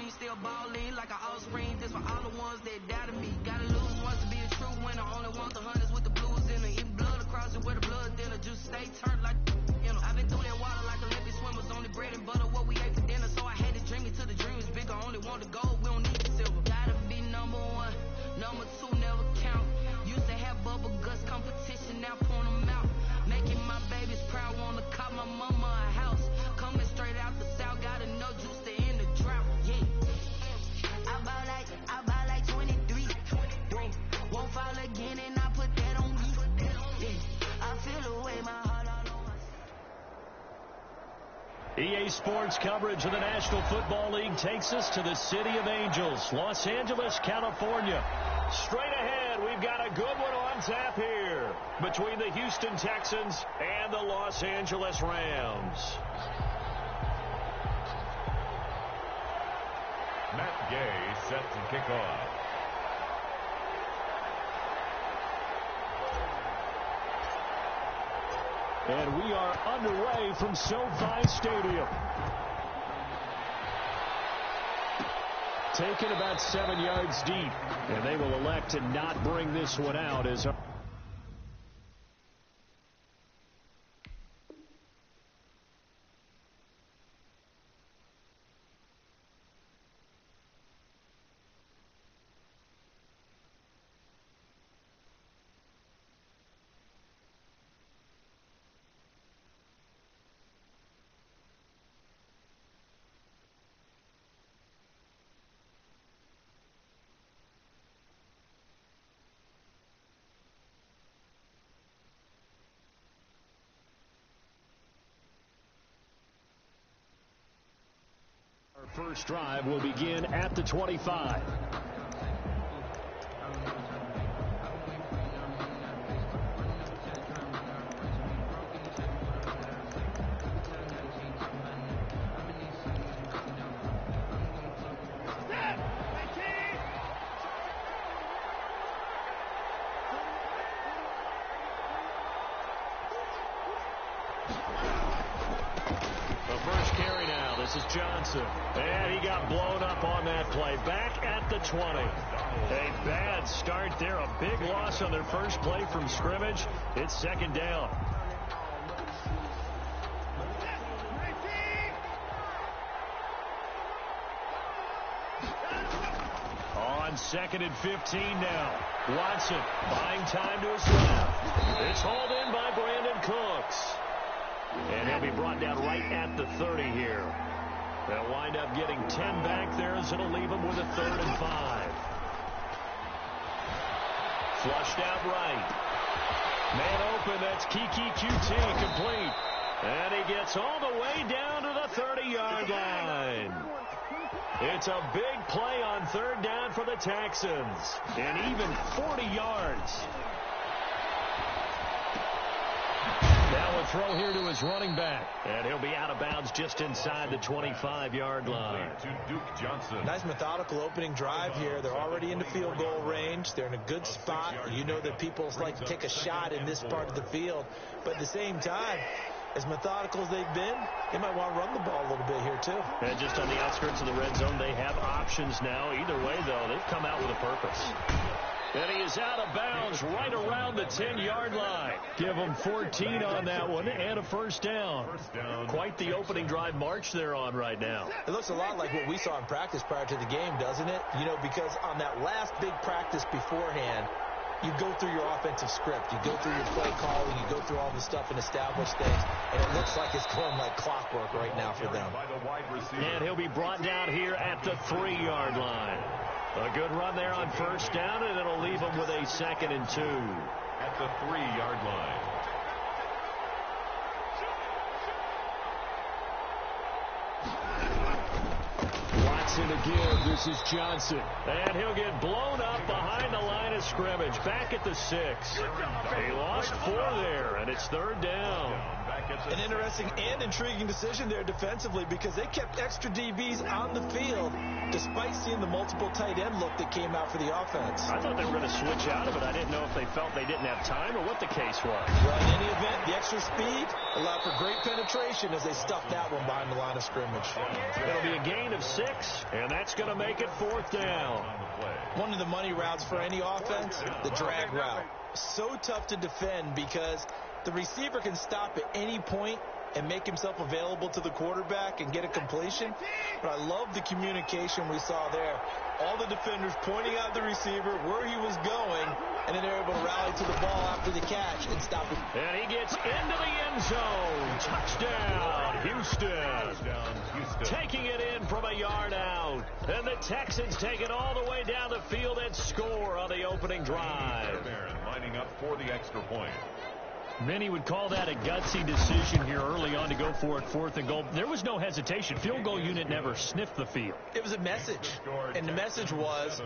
team still balling like an offspring. This for all the ones that doubted me. Gotta lose once to be a true winner. Only want the hunters with the blues in it. Eating blood across it where the blood thinner. Juice stay turned like, you know. I've been through that water like Olympic swimmers. Only bread and butter what we ate for dinner. So I had to dream it till the dream is bigger. Only want the gold, we don't need the silver. Gotta be number one. Number two never count. Used to have bubble guts competition, now point them out. Making my babies proud, wanna cop my mama a house. Coming straight out the south, gotta know juice to end the drought. Yeah. I bought like 23. Won't fall again and I put that on me. Yeah. I feel the way my heart all on my. EA Sports coverage of the National Football League takes us to the City of Angels, Los Angeles, California. Straight ahead, we've got a good one on tap here between the Houston Texans and the Los Angeles Rams. Matt Gay set to kick off. And we are underway from SoFi Stadium. Taken about 7 yards deep. And they will elect to not bring this one out as... First drive will begin at the 25. This is Johnson. And he got blown up on that play. Back at the 20. A bad start there. A big loss on their first play from scrimmage. It's second down. On second and 15 now. Watson buying time to his left. It's hauled in by Brandon Cooks. And he'll be brought down right at the 30 here. They'll wind up getting 10 back there as it'll leave them with a 3rd and 5. Flushed out right. Man open, that's Kiki QT complete. And he gets all the way down to the 30-yard line. It's a big play on 3rd down for the Texans. And even 40 yards. Now a throw here to his running back. And he'll be out of bounds just inside the 25-yard line. To Duke Johnson. Nice methodical opening drive here. They're already into field goal range. They're in a good spot. You know that people like to take a shot in this part of the field. But at the same time, as methodical as they've been, they might want to run the ball a little bit here, too. And just on the outskirts of the red zone, they have options now. Either way, though, they've come out with a purpose. And he is out of bounds right around the 10-yard line. Give him 14 on that one and a first down. Quite the opening drive march they're on right now. It looks a lot like what we saw in practice prior to the game, doesn't it? You know, because on that last big practice beforehand, you go through your offensive script. You go through your play calling. You go through all the stuff and establish things. And it looks like it's going like clockwork right now for them. And he'll be brought down here at the 3-yard line. A good run there on first down, and it'll leave him with a 2nd and 2. At the 3-yard line. Watson again. This is Johnson. And he'll get blown up behind the line of scrimmage. Back at the 6. He lost 4 there, and it's 3rd down. An interesting and intriguing decision there defensively because they kept extra DBs on the field despite seeing the multiple tight end look that came out for the offense. I thought they were going to switch out of it. I didn't know if they felt they didn't have time or what the case was. Well, in any event, the extra speed allowed for great penetration as they stuffed that one behind the line of scrimmage. It'll be a gain of 6, and that's going to make it 4th down. One of the money routes for any offense, the drag route. So tough to defend because the receiver can stop at any point and make himself available to the quarterback and get a completion. But I love the communication we saw there. All the defenders pointing out the receiver where he was going, and then they're able to rally to the ball after the catch and stop it. And he gets into the end zone. Touchdown, Houston. Taking it in from a yard out. And the Texans take it all the way down the field and score on the opening drive. Lining up for the extra point. Many would call that a gutsy decision here early on to go for it 4th and goal. There was no hesitation. Field goal unit never sniffed the field. It was a message, and the message was,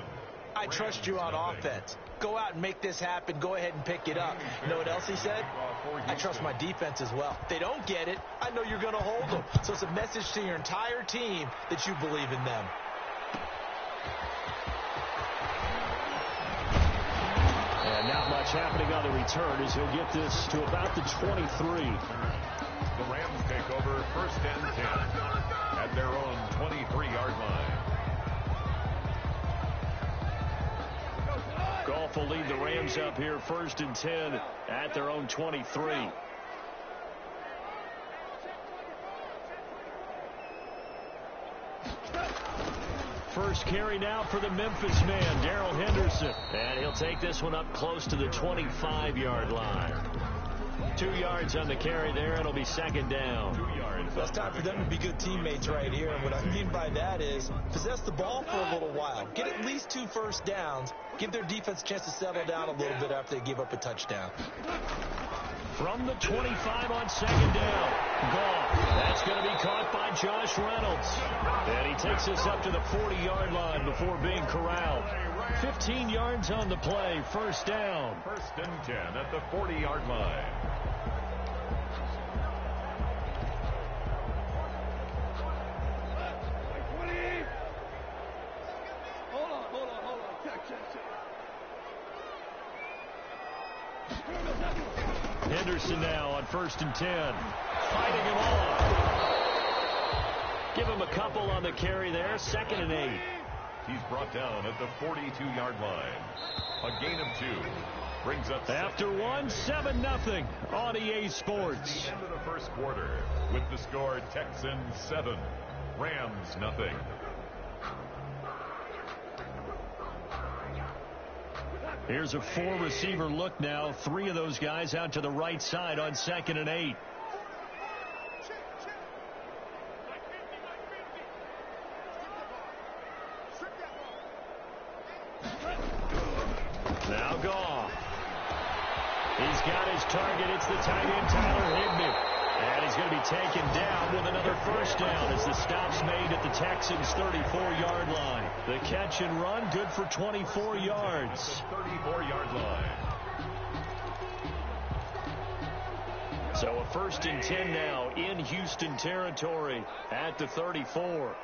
I trust you on offense. Go out and make this happen. Go ahead and pick it up. You know what else he said? I trust my defense as well. If they don't get it, I know you're going to hold them. So it's a message to your entire team that you believe in them. And not much happening on the return as he'll get this to about the 23. The Rams take over 1st and 10 at their own 23-yard line. Goff will lead the Rams up here 1st and 10 at their own 23. First carry now for the Memphis man, Darrell Henderson. And he'll take this one up close to the 25-yard line. 2 yards on the carry there. It'll be 2nd down. 2 yards. Well, it's time for them to be good teammates right here. And what I mean by that is possess the ball for a little while. Get at least 2 first downs. Give their defense a chance to settle down a little bit after they give up a touchdown. From the 25 on 2nd down. Goff. That's going to be caught by Josh Reynolds. And he takes us up to the 40-yard line before being corralled. 15 yards on the play. 1st down. 1st and 10 at the 40-yard line. Henderson now on 1st and 10. Fighting him off. Give him a couple on the carry there. 2nd and 8. He's brought down at the 42-yard line. A gain of 2. Brings up after 1, 7-0 on EA Sports. End of the 1st quarter with the score Texans 7, Rams 0. Here's a 4-receiver look now. 3 of those guys out to the right side on 2nd and 8. Now Goff. He's got his target. It's the tight end, Tyler Higbee. And he's going to be taken down with another 1st down as the stop's made at the Texans' 34-yard line. The catch and run, good for 24 yards. 34-yard line. So a 1st and 10 now in Houston territory at the 34.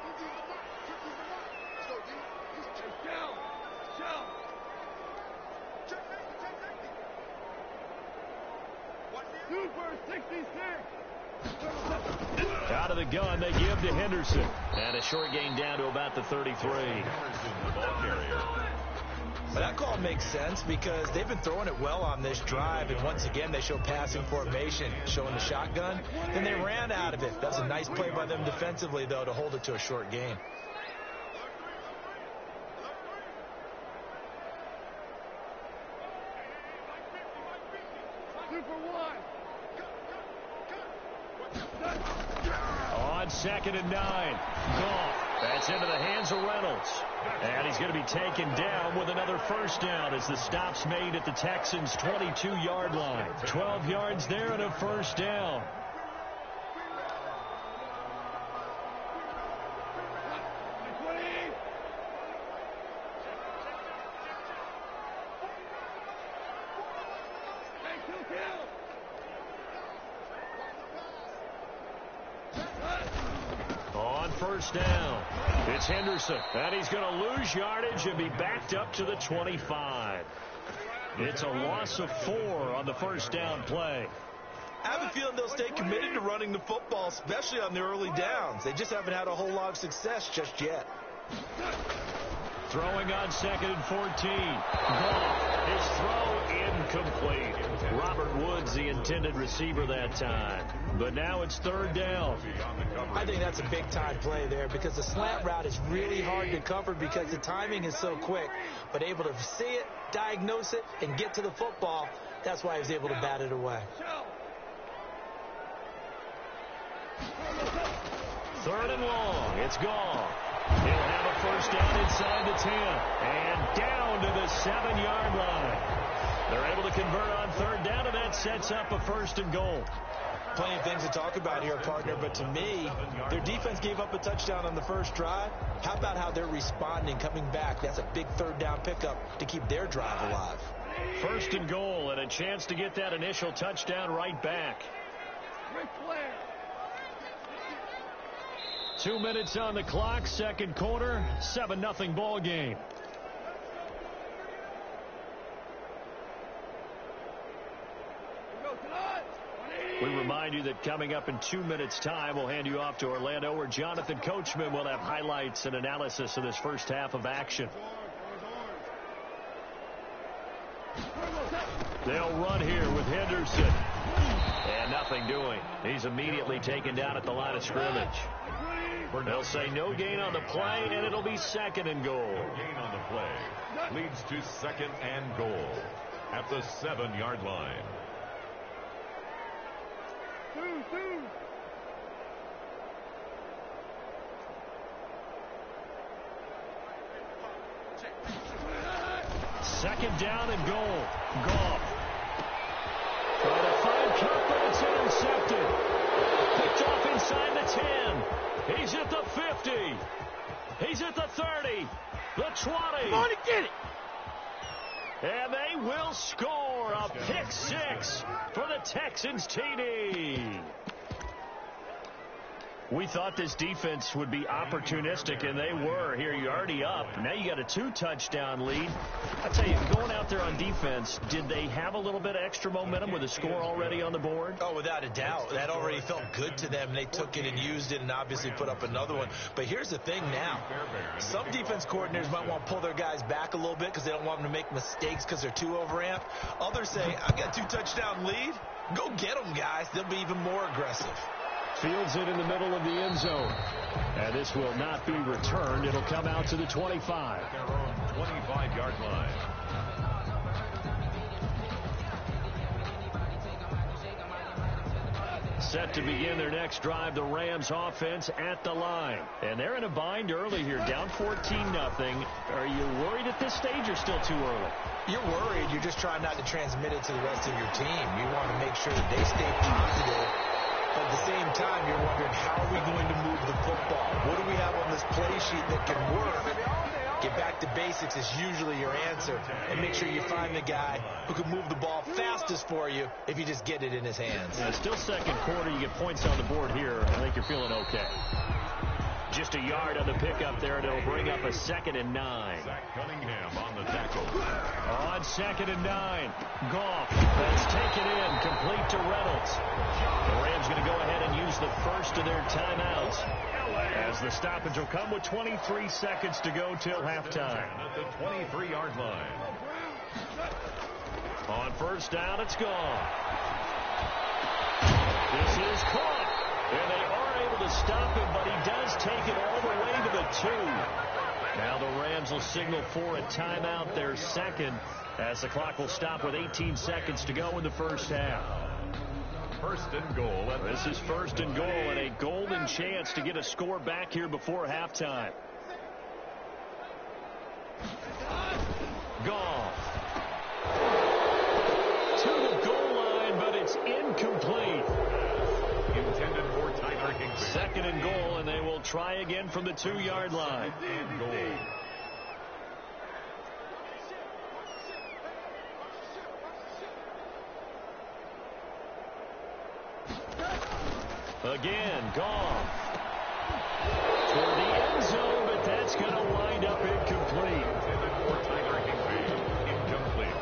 Out of the gun, they give to Henderson. And a short gain down to about the 33. But that call makes sense because they've been throwing it well on this drive. And once again, they show passing formation, showing the shotgun. Then they ran out of it. That was a nice play by them defensively, though, to hold it to a short gain. On 2nd and 9. Goff. That's into the hands of Reynolds. And he's going to be taken down with another 1st down as the stop's made at the Texans' 22-yard line. 12 yards there and a 1st down. first down. It's Henderson, and he's going to lose yardage and be backed up to the 25. It's a loss of 4 on the first down play. I have a feeling they'll stay committed to running the football, especially on the early downs. They just haven't had a whole lot of success just yet. Throwing on 2nd and 14. Goff, his throw incomplete. Robert Woods, the intended receiver that time. But now it's 3rd down. I think that's a big-time play there because the slant route is really hard to cover because the timing is so quick. But able to see it, diagnose it, and get to the football, that's why he was able to bat it away. 3rd and long. It's Goff. He'll have a first down inside the 10 and down to the 7-yard line. They're able to convert on 3rd down, and that sets up a 1st and goal. Plenty of things to talk about here, partner, but to me, their defense gave up a touchdown on the first drive. How about how they're responding, coming back? That's a big 3rd down pickup to keep their drive alive. 1st and goal, and a chance to get that initial touchdown right back. 2 minutes on the clock, 2nd quarter, 7-0 ball game. We remind you that coming up in 2 minutes' time, we'll hand you off to Orlando, where Jonathan Coachman will have highlights and analysis of this first half of action. They'll run here with Henderson. And nothing doing. He's immediately taken down at the line of scrimmage. They'll say no gain on the play, and it'll be 2nd and goal. No gain on the play leads to 2nd and goal at the 7-yard line. Second down and goal. Goff. Trying to find Cup, but it's intercepted. Picked off inside the 10. He's at the 50. He's at the 30. The 20. Come on and get it. And they will score a pick 6 for the Texans TD. We thought this defense would be opportunistic, and they were. Here, you're already up. Now you got a 2-touchdown lead. I tell you, going out there on defense, did they have a little bit of extra momentum with a score already on the board? Oh, without a doubt. That already felt good to them. They took it and used it and obviously put up another one. But here's the thing now. Some defense coordinators might want to pull their guys back a little bit because they don't want them to make mistakes because they're too overamped. Others say, I've got a 2-touchdown lead. Go get them, guys. They'll be even more aggressive. Fields it in the middle of the end zone. And this will not be returned. It'll come out to the 25. Their own 25-yard line. Set to begin their next drive, the Rams offense at the line. And they're in a bind early here, down 14-0. Are you worried at this stage or still too early? You're worried. You're just trying not to transmit it to the rest of your team. You want to make sure that they stay positive. But at the same time, you're wondering, how are we going to move the football? What do we have on this play sheet that can work? Get back to basics is usually your answer. And make sure you find the guy who can move the ball fastest for you if you just get it in his hands. Yeah, still 2nd quarter. You get points on the board here. I think you're feeling okay. Just a yard on the pickup there, and it'll bring up a 2nd and 9. Zach Cunningham on the tackle. On 2nd and 9. Goff. That's taken in. Complete to Reynolds. The Rams going to go ahead and use the first of their timeouts, as the stoppage will come with 23 seconds to go till halftime. At the 23-yard line. On first down, it's gone. This is caught. And they are able to stop him, but he does take it all the way to the 2. Now the Rams will signal for a timeout, their second, as the clock will stop with 18 seconds to go in the first half. 1st and goal. This is 1st and goal, and a golden chance to get a score back here before halftime. Goff. To the goal line, but it's incomplete. Intended for Tyler Higbee. 2nd and goal, and they will try again from the 2-yard line. And goal. Again, Goff. for the end zone, but that's going to wind up incomplete. Incomplete.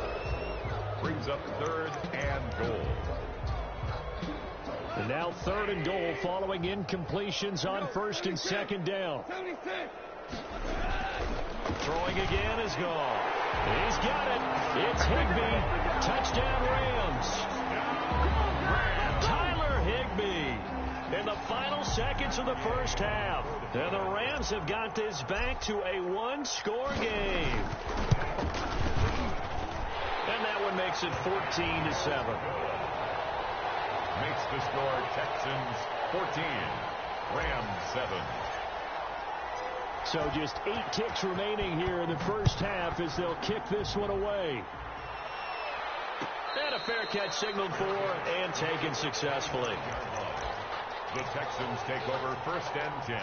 Brings up 3rd and goal. And now 3rd and goal following incompletions on 1st and 2nd down. Throwing again is gone. He's got it. It's Higbee. Touchdown Rams. Tyler Higbee in the final seconds of the first half. And the Rams have got this back to a one-score game. And that one makes it 14-7. Makes the score Texans 14, Rams 7. So just 8 kicks remaining here in the first half as they'll kick this one away. And a fair catch signaled for and taken successfully. The Texans take over 1st and 10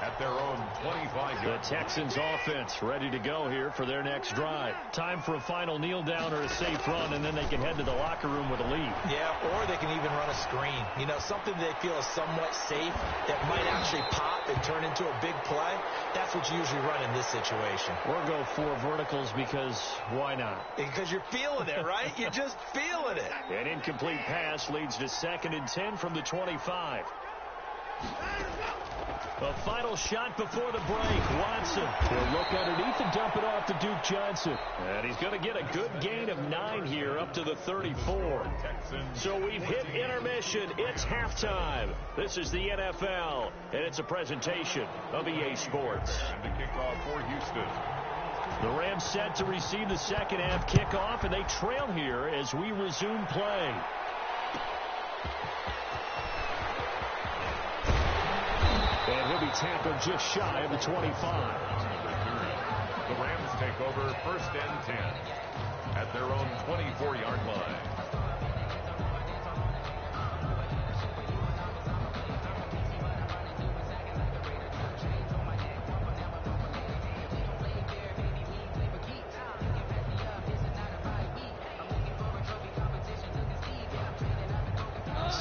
at their own 25. The Texans offense ready to go here for their next drive. Time for a final kneel down or a safe run, and then they can head to the locker room with a lead. Yeah, or they can even run a screen. You know, something they feel is somewhat safe that might actually pop and turn into a big play. That's what you usually run in this situation. Or go 4 verticals because why not? Because you're feeling it, right? You're just feeling it. An incomplete pass leads to 2nd and 10 from the 25. A final shot before the break. Watson will look underneath and dump it off to Duke Johnson. And he's going to get a good gain of 9 here up to the 34. So we've hit intermission. It's halftime. This is the NFL, and it's a presentation of EA Sports. And the kickoff for Houston. The Rams set to receive the second half kickoff, and they trail here as we resume play. And he'll be tackled just shy of the 25. The Rams take over 1st and 10 at their own 24-yard line.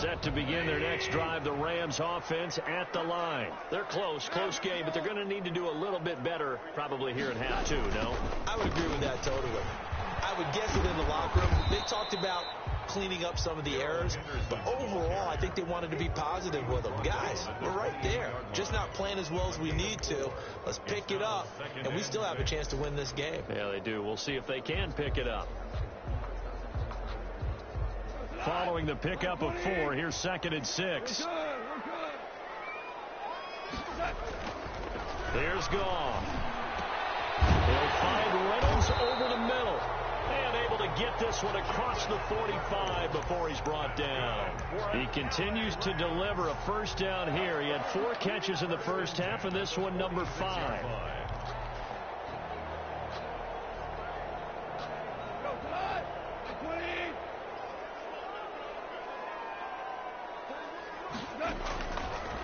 Set to begin their next drive, the Rams offense at the line. They're close game, but they're going to need to do a little bit better probably here in half 2, no? I would agree with that totally. I would guess it in the locker room. They talked about cleaning up some of the errors, but overall, I think they wanted to be positive with them. Guys, we're right there. Just not playing as well as we need to. Let's pick it up, and we still have a chance to win this game. Yeah, they do. We'll see if they can pick it up. Following the pickup of 4, here's 2nd and 6. There's Goff. He'll find Reynolds over the middle. And able to get this one across the 45 before he's brought down. He continues to deliver a first down here. He had 4 catches in the first half, and this one number 5.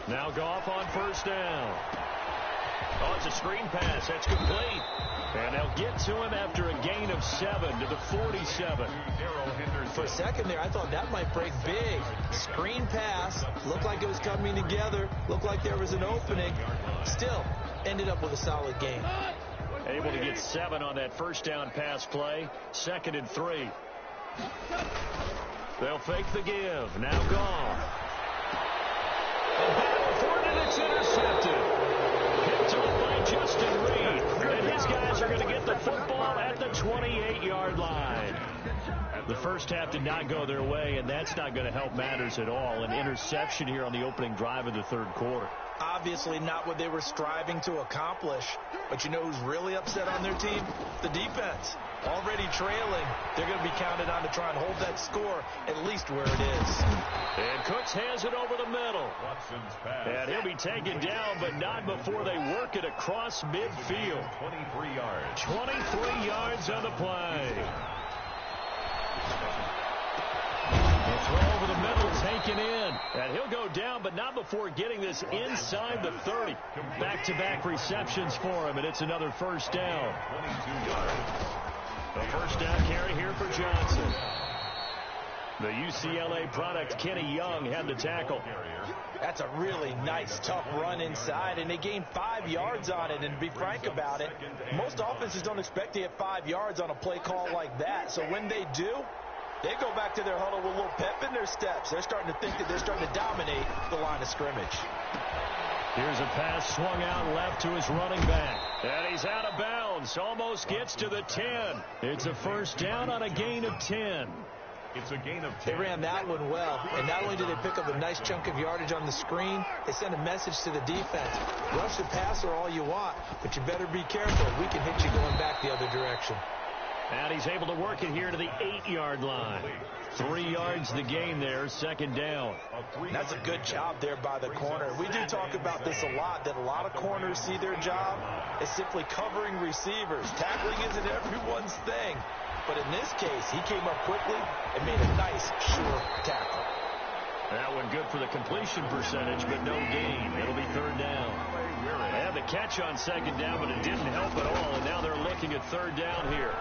Now Goff on first down. Oh, it's a screen pass. That's complete. And they'll get to him after a gain of 7 to the 47. For a second there, I thought that might break big. Screen pass. Looked like it was coming together. Looked like there was an opening. Still, ended up with a solid gain. Able to get 7 on that first down pass play. 2nd and 3. They'll fake the give. Now Goff. It's intercepted. Picked up by Justin Reed. And his guys are going to get the football at the 28-yard line. The first half did not go their way, and that's not going to help matters at all. An interception here on the opening drive of the third quarter. Obviously not what they were striving to accomplish. But you know who's really upset on their team? The defense. Already trailing. They're going to be counted on to try and hold that score at least where it is. And Cooks has it over the middle. And he'll be taken down, but not before they work it across midfield. 23 yards. 23 yards on the play. The throw over the middle, taken in. And he'll go down, but not before getting this inside the 30. Back-to-back receptions for him, and it's another first down. 22 yards. The first down carry here for Johnson. The UCLA product, Kenny Young, had the tackle. That's a really nice, tough run inside, and they gained 5 yards on it. And to be frank about it, most offenses don't expect to get 5 yards on a play call like that. So when they do, they go back to their huddle with a little pep in their steps. They're starting to think that they're starting to dominate the line of scrimmage. Here's a pass swung out left to his running back. And he's out of bounds. Almost gets to the 10. It's a first down on a gain of 10. It's a gain of 10. They ran that one well, and not only did they pick up a nice chunk of yardage on the screen, they sent a message to the defense. Rush the passer all you want, but you better be careful. We can hit you going back the other direction. And he's able to work it here to the 8-yard line. 3 yards the gain there, second down. That's a good job there by the corner. We do talk about this a lot, that a lot of corners see their job as simply covering receivers. Tackling isn't everyone's thing. But in this case, he came up quickly and made a nice, sure tackle. That one good for the completion percentage, but no gain. It'll be third down. They had the catch on second down, but it didn't help at all, and now they're looking at third down here.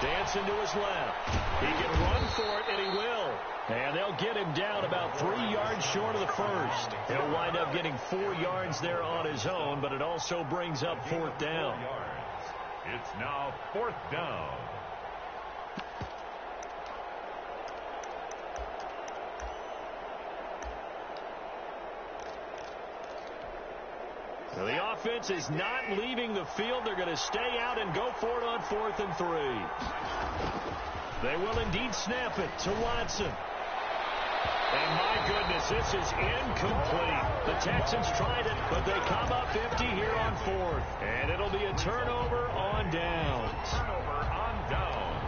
Dancing to his left. He can run for it, and he will. And they'll get him down about 3 yards short of the first. He'll wind up getting 4 yards there on his own, but it also brings up fourth down. It's now fourth down. Now the offense is not leaving the field. They're going to stay out and go for it on 4th and 3. They will indeed snap it to Watson. And my goodness, this is incomplete. The Texans tried it, but they come up empty here on 4th. And it'll be a turnover on downs. Turnover on downs.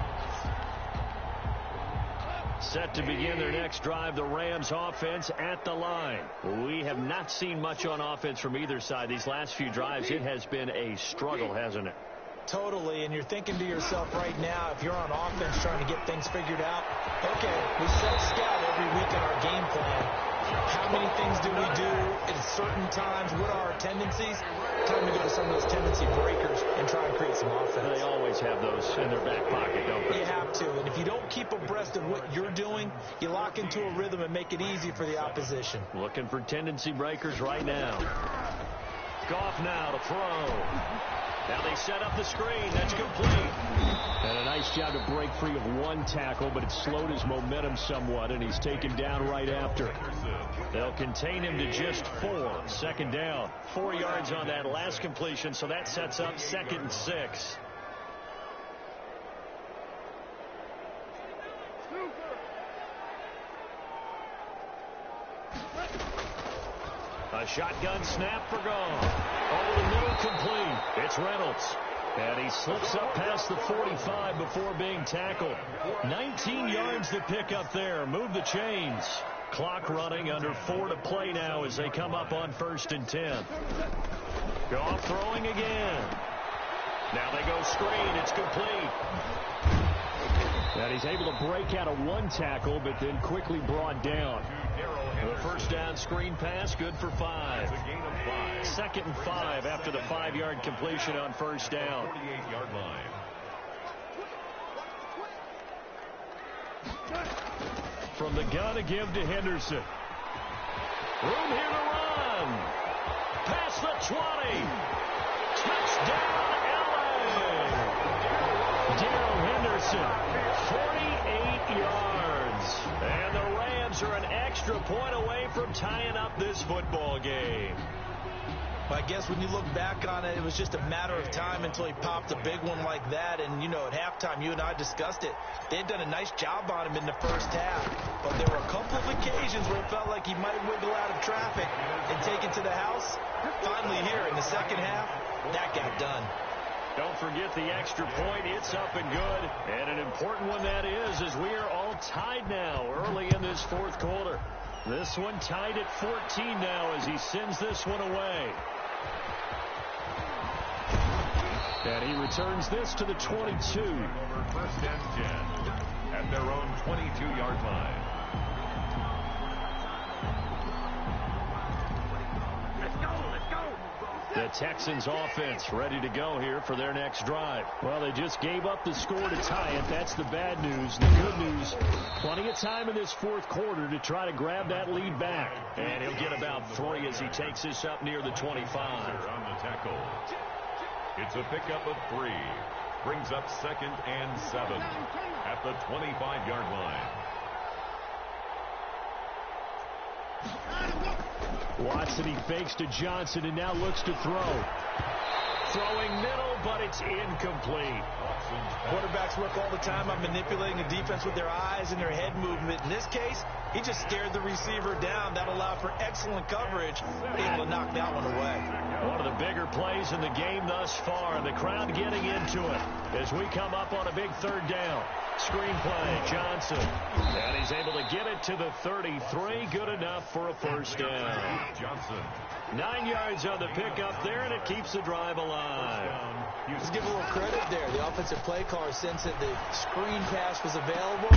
Set to begin their next drive, the Rams offense at the line. We have not seen much on offense from either side. These last few drives, it has been a struggle, hasn't it? Totally, and you're thinking to yourself right now, if you're on offense trying to get things figured out, okay, we self-scout every week in our game plan. How many things do we do at certain times? What are our tendencies? Time to go to some of those tendency breakers and try and create some offense. They always have those in their back pocket, don't they? You have to, and if you don't keep abreast of what you're doing, you lock into a rhythm and make it easy for the opposition. Looking for tendency breakers right now. Goff now to throw. Now they set up the screen. That's complete. And a nice job to break free of one tackle, but it slowed his momentum somewhat, and he's taken down right after. They'll contain him to just 4. Second down. 4 yards on that last completion, so that sets up 2nd and 6. A shotgun snap for Goff. Over the middle, complete. It's Reynolds. And he slips up past the 45 before being tackled. 19 yards to pick up there. Move the chains. Clock running, under 4 to play now as they come up on 1st and 10. Goff throwing again. Now they go screen. It's complete. And he's able to break out of one tackle, but then quickly brought down. The first down screen pass, good for 5. 2nd and 5 after the 5-yard completion on first down. 48-yard line. From the gun to give to Henderson. Room here to run. Past the 20. Touchdown, LA. Darrell Henderson, 48 yards. And the Rams are an extra point away from tying up this football game. I guess when you look back on it, it was just a matter of time until he popped a big one like that. And, you know, at halftime, you and I discussed it. They had done a nice job on him in the first half. But there were a couple of occasions where it felt like he might wiggle out of traffic and take it to the house. Finally here in the second half, that got done. Don't forget the extra point. It's up and good. And an important one that is, as we are all tied now early in this fourth quarter. This one tied at 14 now as he sends this one away. And he returns this to the 22. Over 1st and 10 at their own 22-yard line. The The Texans offense ready to go here for their next drive. Well, they just gave up the score to tie it. That's the bad news. The good news, plenty of time in this fourth quarter to try to grab that lead back. And he'll get about 3 as he takes this up near the 25. On the tackle. It's a pickup of 3. Brings up 2nd and 7 at the 25-yard line. Watson, he fakes to Johnson and now looks to throw. Throwing middle, but it's incomplete. Quarterbacks work all the time on manipulating the defense with their eyes and their head movement. In this case, he just stared the receiver down. That allowed for excellent coverage, able to knock that one away. One of the bigger plays in the game thus far. The crowd getting into it as we come up on a big 3rd down. Screen play, Johnson. And he's able to get it to the 33. Good enough for a first down. Johnson. 9 yards on the pickup there, and it keeps the drive alive. Let's give a little credit there. The offensive play caller sensed that the screen pass was available.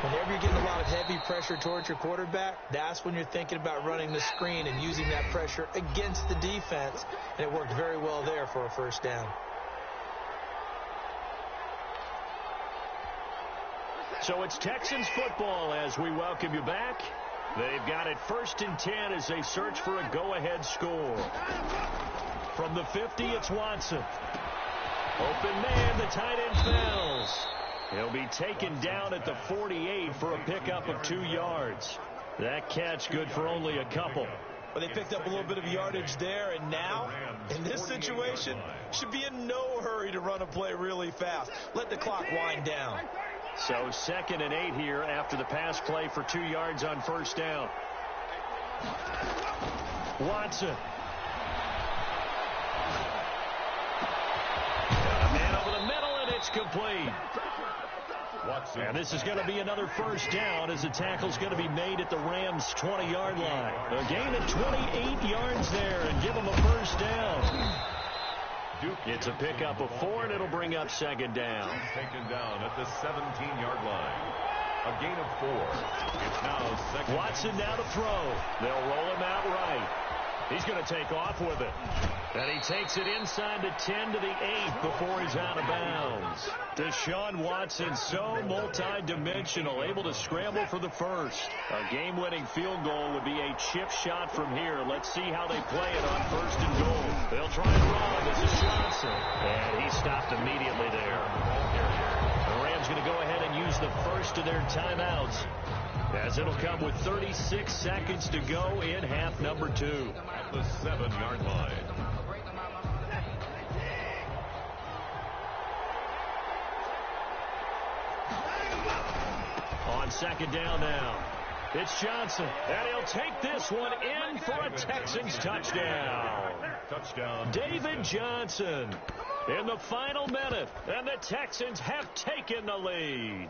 Whenever you're getting a lot of heavy pressure towards your quarterback, that's when you're thinking about running the screen and using that pressure against the defense. And it worked very well there for a first down. So it's Texans football as we welcome you back. They've got it 1st and 10 as they search for a go-ahead score. From the 50, it's Watson. Open man, the tight end fails. He'll be taken down at the 48 for a pickup of 2 yards. That catch good for only a couple. Well, they picked up a little bit of yardage there, and now, in this situation, should be in no hurry to run a play really fast. Let the clock wind down. So 2nd and 8 here after the pass play for 2 yards on first down. Watson. A man over the middle, and it's complete. Watson. And this is going to be another first down as the tackle's going to be made at the Rams' 20-yard line. A gain of 28 yards there and give them a first down. It's a pickup of 4, and it'll bring up 2nd down. Taken down at the 17-yard line. A gain of 4. It's now 2nd. Watson now to throw. They'll roll him out right. He's going to take off with it. And he takes it inside the 10 to the 8 before he's out of bounds. Deshaun Watson, so multi-dimensional, able to scramble for the first. A game-winning field goal would be a chip shot from here. Let's see how they play it on 1st and goal. They'll try and run. This is Johnson. And he stopped immediately there. The Rams going to go ahead and use the first of their timeouts, as it'll come with 36 seconds to go in half number 2. At the 7-yard line. On 2nd down now. It's Johnson, and he'll take this one in for a Texans touchdown. Touchdown. David Johnson in the final minute, and the Texans have taken the lead.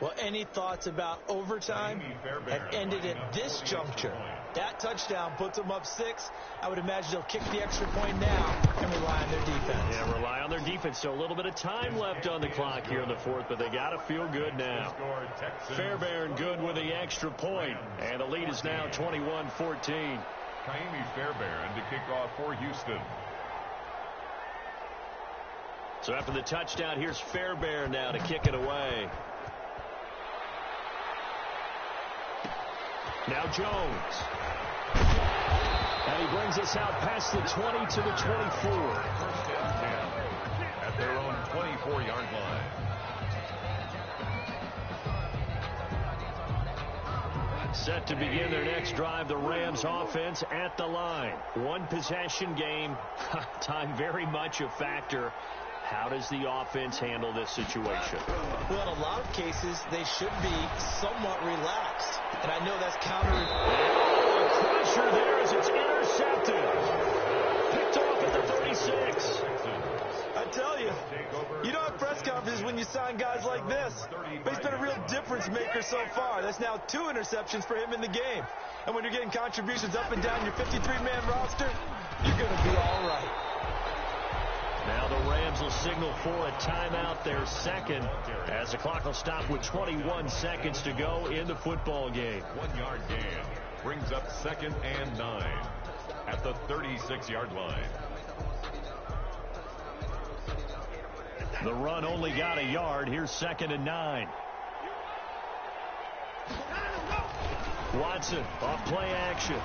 Well, any thoughts about overtime have ended at this juncture. That touchdown puts them up 6. I would imagine they'll kick the extra point now and rely on their defense. Yeah, rely on their defense. So a little bit of time left on the clock here in the 4th, but they got to feel good now. Fairbairn good with the extra point, and the lead is now 21-14. Kaimi Fairbairn to kick off for Houston. So after the touchdown, here's Fairbairn now to kick it away. Now Jones. And he brings us out past the 20 to the 24. First and 10 at their own 24-yard line. Set to begin their next drive, the Rams offense at the line. One possession game. Time very much a factor. How does the offense handle this situation? Well, in a lot of cases, they should be somewhat relaxed. And I know that's counter. Oh, a crusher there as it's intercepted. Picked off at the 36. I tell you, you don't have press conferences when you sign guys like this. But he's been a real difference maker so far. That's now 2 interceptions for him in the game. And when you're getting contributions up and down your 53-man roster, you're going to be all right. Now the Rams will signal for a timeout, their second, as the clock will stop with 21 seconds to go in the football game. 1-yard gain brings up 2nd and 9. at the 36-yard line. The run only got a yard. Here's 2nd and 9. Watson off play action.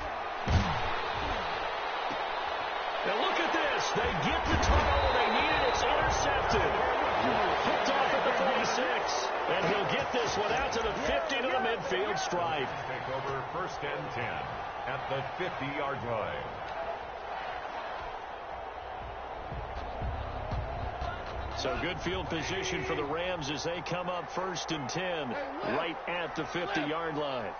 Now look at this. They get the turnover they needed. It's intercepted. Picked off at the 46. And he'll get this one out to the 50 to the midfield stripe. Take over 1st and 10 at the 50-yard line. So good field position for the Rams as they come up 1st and 10 right at the 50-yard line.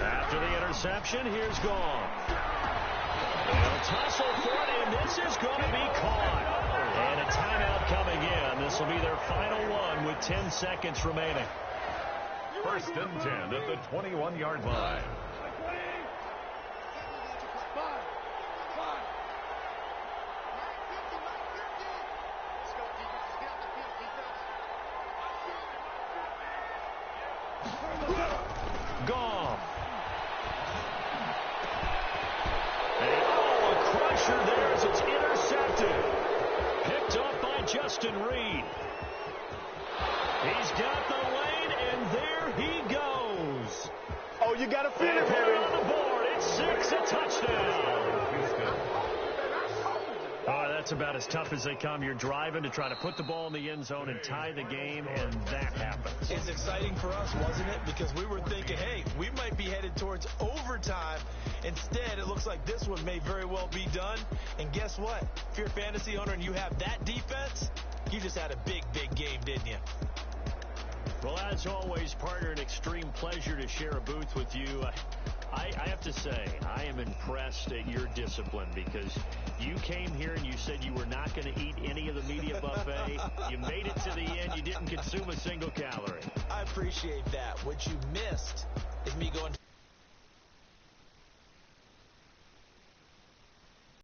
After the interception, here's Gone. They'll tussle for it, and this is going to be caught. And a timeout coming in. This will be their final one with 10 seconds remaining. 1st and 10 at the 21-yard line. Gone. And a crusher there as it's intercepted. Picked up by Justin Reed. He's got the lane, and there he goes. Oh, you got to feel it, baby. On the board. It's 6, a touchdown. Oh, that's about as tough as they come. You're driving to try to put the ball in the end zone and tie the game, and that happens. It's exciting for us, wasn't it? Because we were thinking, hey, we might be headed towards overtime. Instead, it looks like this one may very well be done. And guess what? If you're a fantasy owner and you have that defense, you just had a big, big game, didn't you? Well, as always, partner, an extreme pleasure to share a booth with you. I have to say, I am impressed at your discipline because you came here and you said you were not going to eat any of the media buffet. You made it to the end. You didn't consume a single calorie. I appreciate that. What you missed is me going